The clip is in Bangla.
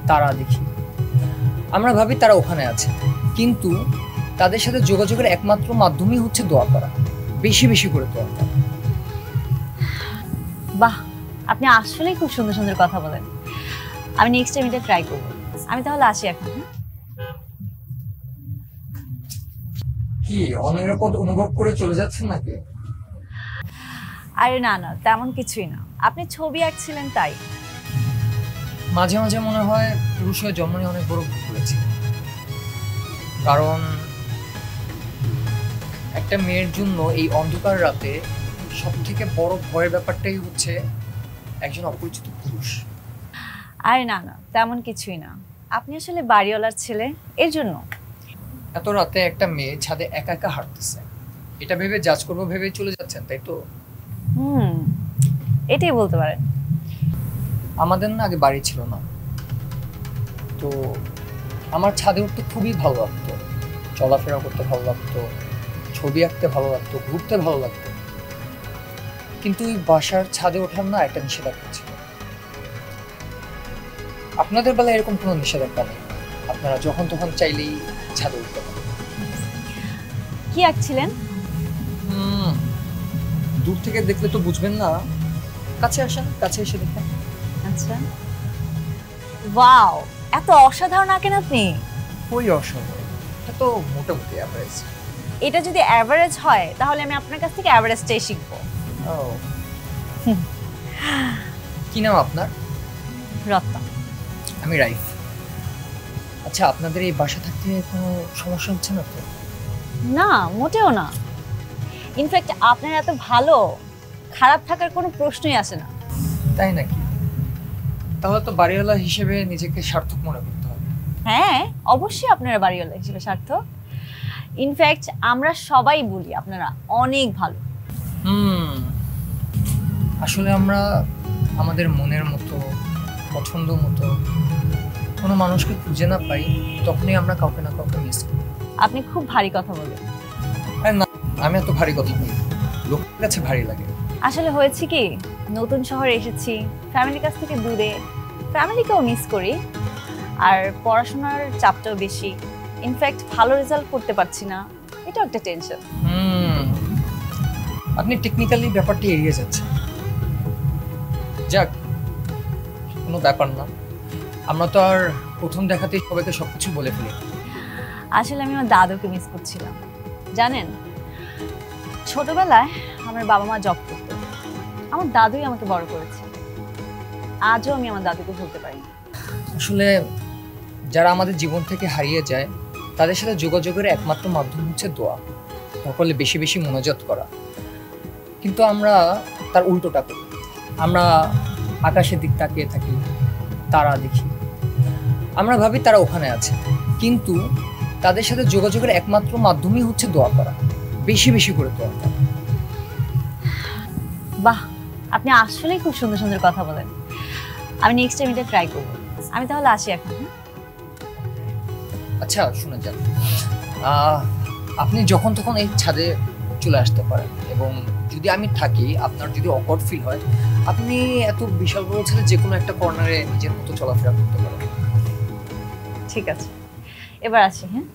তারা দেখি, আমরা ভাবি তারা ওখানে আছে, কিন্তু তাদের সাথে যোগাযোগের একমাত্র মাধ্যমই হচ্ছে দোয়া করা, বেশি বেশি করে দোয়া করা। বাহ, আপনি আসলেই খুব সুন্দর সুন্দর কথা বলেন। আমি নেক্সট টাইম এটা ট্রাই করব। আমি তাহলে আসি এখন। কি অনিরাপদ অনুভব করে চলে যাচ্ছেন নাকি? আরে না না, তেমন কিছুই না। আপনি ছবি আঁকছিলেন তাই। মাঝে মাঝে মনে হয় পুরুষ হয়ে জন্ম নিয়ে অনেক বড় ভুল করেছি। কারণ একটা মেয়ের জন্য এই অন্ধকার রাতে সব থেকে বড় ভয়ের ব্যাপারটাই হচ্ছে একজন অপরিচিত পুরুষ। আরে না না, তেমন কিছুই না। আপনি আসলে বাড়িওয়ালার ছেলে, এর জন্য। এত রাতে একটা মেয়ে ছাদে একা একা হাঁটতেছে, এটা ভেবে জাজ করবো ভেবে চলে যাচ্ছেন, তাই তো? এটাই বলতে পারেন। আমাদের না আগে বাড়ি ছিল না, তো আমার ছাদে উঠতে খুবই ভালো লাগতো, চলাফেরা করতে ভালো লাগতো, ছবি আঁকতে ভালো লাগতো, ঘুরতে ভালো লাগতো। কিন্তু ওই বাসার ছাদে ওঠার না একটা নিষেধাজ্ঞা ছিল। আপনাদের বেলায় এরকম কোনো নিষেধাজ্ঞা নেই, আপনারা যখন তখন চাইলেই ছাদে উঠতে পারেন। কি আঁকছিলেন? দূর থেকে দেখলে তো বুঝবেন না, কাছে আসেন, কাছে এসে দেখেন। আচ্ছা, ওয়াও, এত অসাধারণ আঁকেন আপনি। ওই অসাধারণ, এটা তো মোটামুটি অ্যাভারেজ। এটা যদি অ্যাভারেজ হয় তাহলে আমি আপনার কাছ থেকে অ্যাভারেজটাই শিখবো। কি নাম আপনার? রত্না। আমি রাইফ। আচ্ছা, আপনাদের এই বাসা থাকতে কোনো সমস্যা হচ্ছে না তো? না, মোটেও না। ইনফ্যাক্ট আপনার এত ভালো, খারাপ থাকার কোনো প্রশ্নই আসে না। তাই নাকি? তাহলে তো বাড়িওয়ালা হিসেবে নিজেকে সার্থক মনে করতে হবে। হ্যাঁ, অবশ্যই আপনারা বাড়িওয়ালা হিসেবে সার্থক। ইনফ্যাক্ট আমরা সবাই বলি আপনারা অনেক ভালো। আসলে আমরা আমাদের মনের মতো, পছন্দ মতো কোনো মানুষকে খুঁজে না পাই, তখনই আমরা কাউকে না কাউকে মিস করি। আপনি খুব ভারী কথা বলেন। আরে না, আমি এত ভারী কথা বলি, লোকের কাছে ভারী লাগে। আসলে হয়েছে কি, নতুন শহরে এসেছি, ফ্যামিলির কাছ থেকে দূরে, ফ্যামিলিকেও মিস করি, আর পড়াশোনার চাপটাও বেশি। ইনফ্যাক্ট ভালো রেজাল্ট করতে পারছি না, এটাও একটা টেনশন। আপনি টেকনিক্যালি ব্যাপারটি এড়িয়ে যাচ্ছেন। যাক, কোনো ব্যাপার না, আমরা তো আর প্রথম দেখাতেই সবাইকে সবকিছু বলে ফেলি। আসলে আমি আমার দাদুকে মিস করছিলাম। জানেন, ছোটবেলায় আমার বাবা মা জব করতো, আমার দাদুই আমাকে বড় করেছে। আজও আমি আমার দাদুকে ভুলতে পারি না। আসলে যারা আমাদের জীবন থেকে হারিয়ে যায়, তাদের সাথে যোগাযোগের একমাত্র মাধ্যম হচ্ছে দোয়া, সকলে বেশি বেশি মনোযোগ করা। কিন্তু আমরা তার উল্টোটা করি, আমরা আকাশের দিক তাকিয়ে থাকি, তারা দেখি, আমরা ভাবি তারা ওখানে আছে, কিন্তু তাদের সাথে যোগাযোগের একমাত্র মাধ্যমই হচ্ছে দোয়া করা, বেশি বেশি করে দোয়া করা। বাহ, আপনি আসলেই খুব সুন্দর সুন্দর কথা বলেন। আমি নেক্সট টাইম এটা ট্রাই করব। আমি তাহলে আসি এখন। আচ্ছা শুনে যান, আপনি যখন তখন এই ছাদে চলে আসতে পারেন, এবং যদি আমি থাকি, আপনার যদি অকওয়ার্ড ফিল হয়, আপনি এত বিশাল বড় ছেলে যে কোনো একটা কর্নারে নিজের মতো চলাফেরা করতে পারেন। ঠিক আছে, এবার আসি। হ্যাঁ।